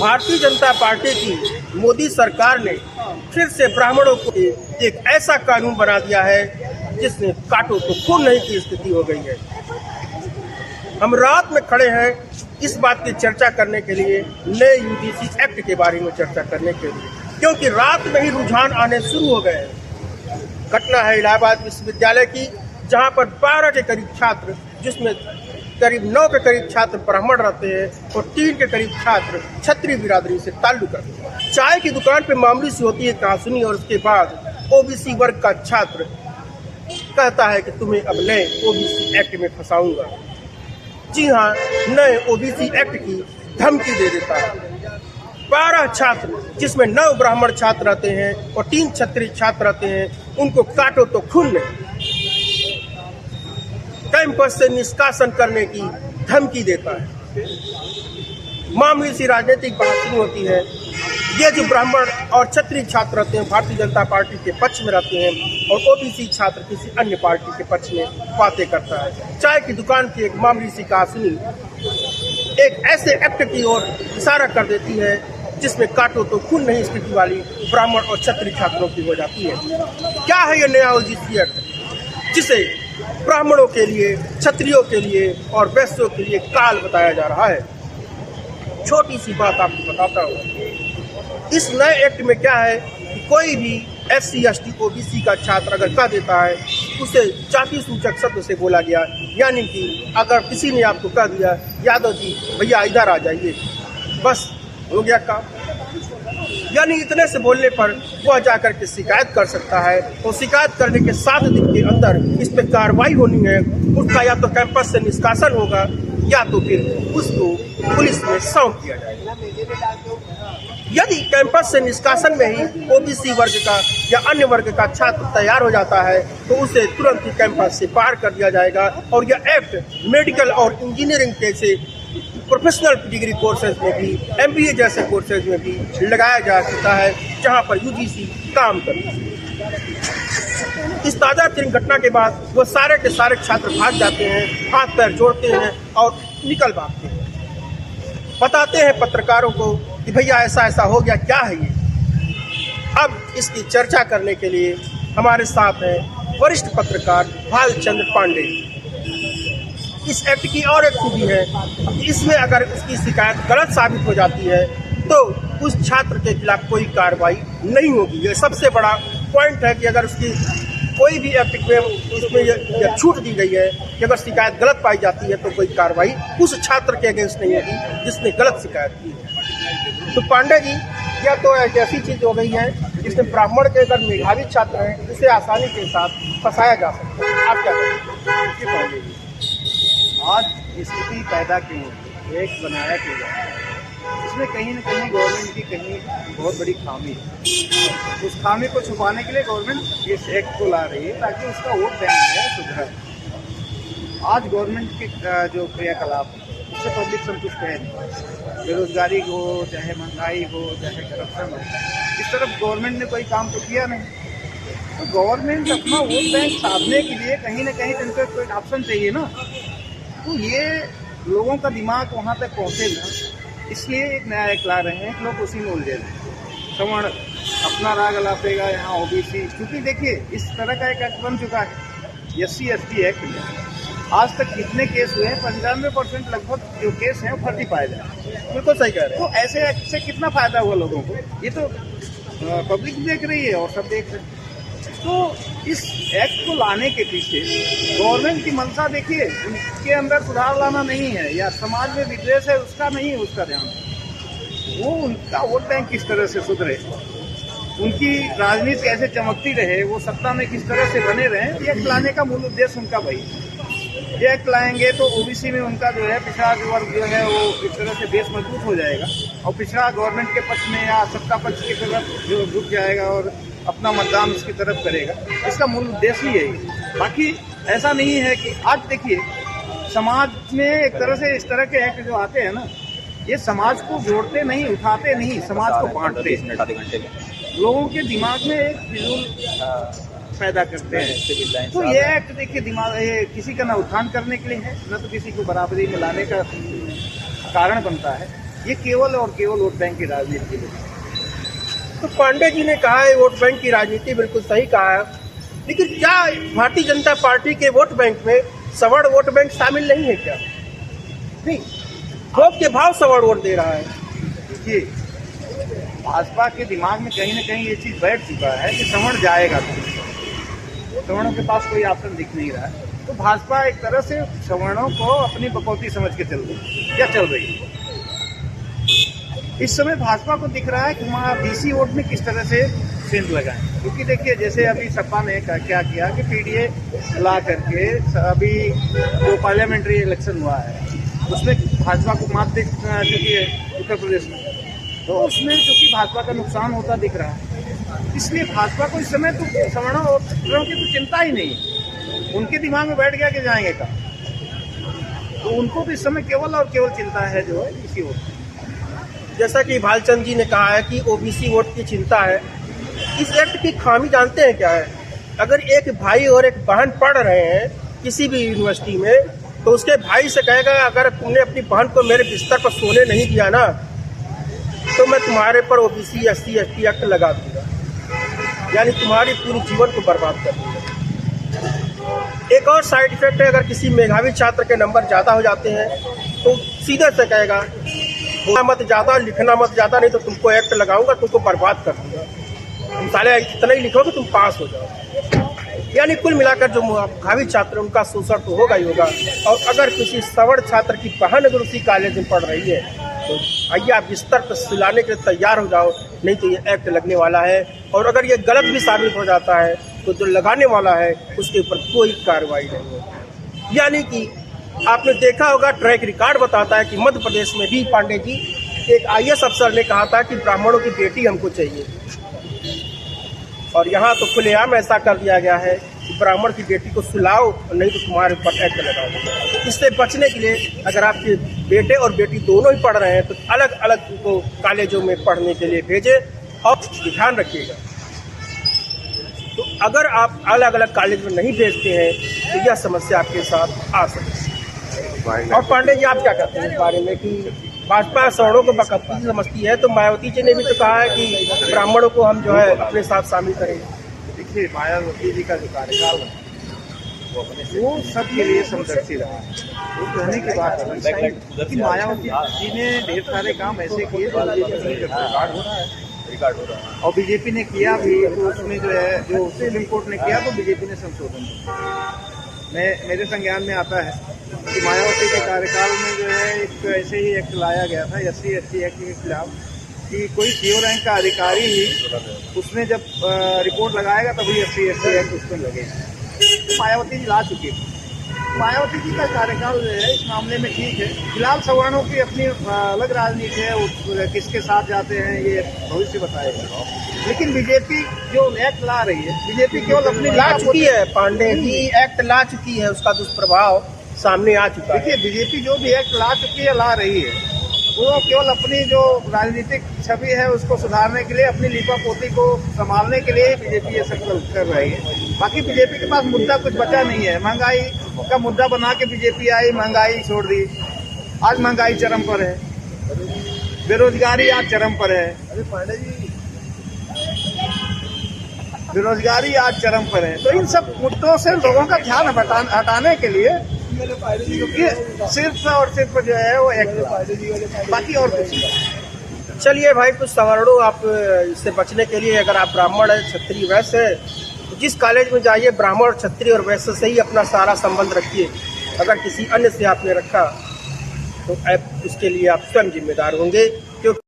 Bharatiya Janata party की मोदी सरकार ने फिर से ब्राह्मणों को एक ऐसा कानून बना दिया है जिसने काटो तो खून नहीं की स्थिति हो गई है। हम रात में खड़े हैं इस बात की चर्चा करने के लिए, नए यूजीसी एक्ट के बारे में चर्चा करने के लिए, क्योंकि रात में ही रुझान आने शुरू हो गए हैं। घटना है इलाहाबाद विश्वविद्यालय की, जहां पर 12 के करीब छात्र, जिसमें करीब 9 के करीब छात्र ब्राह्मण रहते हैं और 3 के करीब छात्र क्षत्रिय बिरादरी से ताल्लुक रखते हैं। चाय की दुकान पे मामूली सी होती है कहासुनी और उसके बाद ओबीसी वर्ग का छात्र कहता है कि तुम्हें अब नए ओबीसी एक्ट में फंसाऊंगा। जी हाँ, नए ओबीसी एक्ट की धमकी दे देता है। 12 छात्र, जिसमें 9 ब्राह्मण छात्र रहते हैं और 3 क्षत्रिय छात्र रहते हैं, उनको काटो तो खून नहीं, कैंपस से निष्कासन करने की धमकी देता है। मामूली सी राजनीतिक बात शुरू होती है। ये जो ब्राह्मण और क्षत्रिय छात्र रहते हैं भारतीय जनता पार्टी के पक्ष में रहते हैं और ओबीसी छात्र किसी अन्य पार्टी के पक्ष में बातें करता है। चाय की दुकान की एक मामूली सी कहासुनी एक ऐसे एक्ट की ओर इशारा कर देती है जिसमें काटो तो खून नहीं स्थिति वाली ब्राह्मण और क्षत्रिय छात्रों की हो जाती है। क्या है ये नया ओबीसी एक्ट जिसे ब्राह्मणों के लिए, क्षत्रियों के लिए और वैश्यों के लिए काल बताया जा रहा है? छोटी सी बात आपको बताता हूँ। इस नए एक्ट में क्या है कि कोई भी SC ST OBC का छात्र अगर कह देता है, उसे जाति सूचक शब्द से बोला गया, यानी कि अगर किसी ने आपको कह दिया यादव जी भैया इधर आ जाइए, बस हो गया काम। यानी इतने से बोलने पर वह जाकर के शिकायत कर सकता है और शिकायत करने के 7 दिन के अंदर इस पर कार्रवाई होनी है। उसका या तो कैंपस से निष्कासन होगा या तो फिर उसको पुलिस में सौंप दिया जाएगा। यदि कैंपस से निष्कासन में ही ओबीसी वर्ग का या अन्य वर्ग का छात्र तैयार हो जाता है तो उसे तुरंत ही कैंपस से पार कर दिया जाएगा और यह एक्ट मेडिकल और इंजीनियरिंग जैसे प्रोफेशनल डिग्री कोर्सेज में भी, MBA जैसे कोर्सेज में भी लगाया जा सकता है, जहां पर यूजीसी काम करता है। इस ताजा घटना के बाद वो सारे के सारे छात्र भाग जाते हैं, हाथ पैर जोड़ते हैं और निकल भागते हैं। बताते हैं पत्रकारों को कि भैया ऐसा ऐसा हो गया, क्या है ये। अब इसकी चर्चा करने के लिए हमारे साथ हैं वरिष्ठ पत्रकार भालचंद्र पांडे। इस एक्ट की और एक खूबी है कि इसमें अगर उसकी शिकायत गलत साबित हो जाती है तो उस छात्र के खिलाफ कोई कार्रवाई नहीं होगी। ये सबसे बड़ा पॉइंट है कि अगर उसकी कोई भी एक्ट में उसमें यह छूट दी गई है कि अगर शिकायत गलत पाई जाती है तो कोई कार्रवाई उस छात्र के अगेंस्ट नहीं होगी जिसने गलत शिकायत की है। तो पांडे जी, यह तो एक ऐसी चीज़ हो गई है जिसमें ब्राह्मण के अगर मेधावी छात्र हैं उसे आसानी के साथ फंसाया जा सकता है। आप क्या कहेंगे? आज स्थिति पैदा क्यों होती है, एक बनाया क्यों जाता है, इसमें कहीं न कहीं गवर्नमेंट की कहीं बहुत बड़ी खामी है। उस खामी को छुपाने के लिए गवर्नमेंट इस एक्ट को ला रही है ताकि उसका वोट बैंक है सुधरे। आज गवर्नमेंट के जो क्रियाकलाप उससे पब्लिक संतुष्ट है नहीं। बेरोजगारी हो, चाहे महंगाई हो, चाहे करप्शन हो, इस तरफ गवर्नमेंट ने कोई काम तो किया नहीं। तो गवर्नमेंट अपना वोट बैंक साधने के लिए कहीं न कहीं इनको कोई ऑप्शन चाहिए ना। तो ये लोगों का दिमाग वहाँ तक पहुँचे ना, इसलिए एक नया एक्ट ला रहे हैं कि लोग उसी में उलझे रहे। सवर्ण अपना राग अलापेगा, यहाँ ओबीसी, क्योंकि देखिए इस तरह का एक एक्ट बन चुका है SC ST एक्ट में। आज तक कितने केस हुए हैं? 95% लगभग जो केस हैं वो फर्जी पाए जाए। बिल्कुल सही कह रहे हैं। तो ऐसे एक्ट से कितना फायदा हुआ लोगों को? ये तो पब्लिक देख रही है और सब देख रहे हैं। तो इस एक्ट को लाने के पीछे गवर्नमेंट की मंशा देखिए, उनके अंदर सुधार लाना नहीं है या समाज में विद्वेष है उसका नहीं है उसका ध्यान, वो उनका वोट बैंक किस तरह से सुधरे, उनकी राजनीति कैसे चमकती रहे, वो सत्ता में किस तरह से बने रहे, ये एक्ट लाने का मूल उद्देश्य उनका वही। ये एक्ट लाएंगे तो ओबीसी में उनका जो है पिछड़ा वर्ग जो है वो इस तरह से बेस मजबूत हो जाएगा और पिछड़ा गवर्नमेंट के पक्ष में या सत्ता पक्ष की तरफ जो रुक जाएगा और अपना मतदान उसकी तरफ करेगा। इसका मूल उद्देश्य ही है। बाकी ऐसा नहीं है कि आज देखिए समाज में एक तरह से इस तरह के एक्ट जो आते हैं ना, ये समाज को जोड़ते नहीं, उठाते नहीं, समाज को बांटते हैं, लोगों के दिमाग में एक फिजूल पैदा करते हैं। तो ये एक्ट देखिए दिमाग ये किसी का ना उत्थान करने के लिए है, न तो किसी को बराबरी में लाने का कारण बनता है। ये केवल और केवल वोट बैंक की राजनीति के लिए। तो पांडे जी ने कहा है वोट बैंक की राजनीति, बिल्कुल सही कहा है, लेकिन क्या भारतीय जनता पार्टी के वोट बैंक में सवर्ण वोट बैंक शामिल नहीं है क्या? नहीं, भोग के भाव सवर्ण वोट दे रहा है। देखिए भाजपा के दिमाग में कहीं ना कहीं ये चीज बैठ चुका है कि सवर्ण जाएगा, तो सवर्णों के पास कोई ऑप्शन दिख नहीं रहा है, तो भाजपा एक तरह से सवर्णों को अपनी बकौती समझ के चल रही या चल रही है। इस समय भाजपा को दिख रहा है कि वहाँ बीसी वोट में किस तरह से सेंध लगाएं, क्योंकि देखिए जैसे अभी सपा ने क्या किया कि पीडीए ला करके अभी जो पार्लियामेंट्री इलेक्शन हुआ है उसमें भाजपा को मात दे चुकी है उत्तर प्रदेश में, तो उसमें चूंकि भाजपा का नुकसान होता दिख रहा है, इसलिए भाजपा को इस समय तो सवर्णों और छात्रों की तो चिंता ही नहीं है। उनके दिमाग में बैठ गया कि जाएंगे कहाँ, तो उनको तो इस समय केवल और केवल चिंता है जो है इसी वोट। जैसा कि भालचंद जी ने कहा है कि ओबीसी वोट की चिंता है। इस एक्ट की खामी जानते हैं क्या है? अगर एक भाई और एक बहन पढ़ रहे हैं किसी भी यूनिवर्सिटी में, तो उसके भाई से कहेगा अगर तुमने अपनी बहन को मेरे बिस्तर पर सोने नहीं दिया ना, तो मैं तुम्हारे पर ओबीसी SC ST एक्ट लगा दूंगा, यानी तुम्हारी पूरे जीवन को बर्बाद कर दूंगा। एक और साइड इफेक्ट है, अगर किसी मेधावी छात्र के नंबर ज़्यादा हो जाते हैं तो सीधे से कहेगा बोलना मत ज़्यादा, लिखना मत ज़्यादा, नहीं तो तुमको एक्ट लगाऊंगा, तुमको बर्बाद कर दूंगा, तुम साले इतना ही लिखोगे तुम पास हो जाओ। यानी कुल मिलाकर जो मेधावी छात्र उनका शोषण तो होगा ही होगा। और अगर किसी सवर्ण छात्र की बहन अगर उसी कॉलेज में पढ़ रही है तो आइए आप बिस्तर पर सुलाने के लिए तैयार हो जाओ, नहीं तो ये एक्ट लगने वाला है। और अगर ये गलत भी साबित हो जाता है तो जो लगाने वाला है उसके ऊपर कोई कार्रवाई नहीं होगी। यानी कि आपने देखा होगा, ट्रैक रिकॉर्ड बताता है कि मध्य प्रदेश में भी पांडे जी एक IAS अफसर ने कहा था कि ब्राह्मणों की बेटी हमको चाहिए, और यहाँ तो खुलेआम ऐसा कर दिया गया है कि ब्राह्मण की बेटी को सुलाओ नहीं तो तुम्हारे ऊपर एक्ट लगाओ। इससे बचने के लिए अगर आपके बेटे और बेटी दोनों ही पढ़ रहे हैं तो अलग अलग उनको कॉलेजों में पढ़ने के लिए भेजें, और ध्यान रखिएगा। तो अगर आप अलग अलग कॉलेज में नहीं भेजते हैं तो यह समस्या आपके साथ आ सकती है। और पांडे जी आप क्या कहते हैं इस बारे में कि भाजपा सवर्णों को बकौती समझती है, तो मायावती जी ने भी तो कहा है कि ब्राह्मणों को हम जो है अपने साथ शामिल करेंगे। देखिए मायावती जी का जो कार्यकाल है वो सबके लिए समदर्शी रहा है। वो कहने की बात है कि मायावती जी ने ढेर सारे काम ऐसे किए और बीजेपी ने किया भी, तो उसमें जो है जो सुप्रीम कोर्ट ने किया तो बीजेपी ने संशोधन किया। मेरे संज्ञान में आता है कि मायावती के कार्यकाल में जो है एक ऐसे ही एक्ट लाया गया था SC ST एक्ट के खिलाफ कि कोई CO रैंक का अधिकारी ही उसमें जब रिपोर्ट लगाएगा तभी SC ST एक्ट उसमें लगेगा। मायावती जी ला चुकी थी। मायावती जी का कार्यकाल जो है इस मामले में ठीक है। फिलहाल सवर्णों की अपनी अलग राजनीति है, किसके साथ जाते हैं ये भविष्य बताएगा। लेकिन बीजेपी जो एक्ट ला रही है, बीजेपी केवल अपनी ला चुकी है। पांडे जी एक्ट ला चुकी है, उसका दुष्प्रभाव सामने आ चुका है। देखिए बीजेपी जो भी एक्ट ला चुकी है, ला रही है, वो केवल अपनी जो राजनीतिक छवि है उसको सुधारने के लिए, अपनी लीपा पोती को संभालने के लिए बीजेपी ये सब कर रही है। बाकी बीजेपी के पास मुद्दा कुछ बचा नहीं है। महंगाई का मुद्दा बना के बीजेपी आई, महंगाई छोड़ दी, आज महंगाई चरम पर है, बेरोजगारी आज चरम पर है। अरे पांडे जी बेरोजगारी आज चरम पर है। तो इन सब मुद्दों से लोगों का ध्यान हटाने के लिए सिर्फ और सिर्फ जो है वो एक्ट, बाकी और कुछ नहीं। चलिए भाई, कुछ सवर्णों आप इससे बचने के लिए, अगर आप ब्राह्मण है, क्षत्रिय, वैश्य है, तो जिस कॉलेज में जाइए ब्राह्मण, क्षत्रिय और वैश्य से ही अपना सारा संबंध रखिए। अगर किसी अन्य से आपने रखा तो उसके लिए आप स्वयं जिम्मेदार होंगे, क्योंकि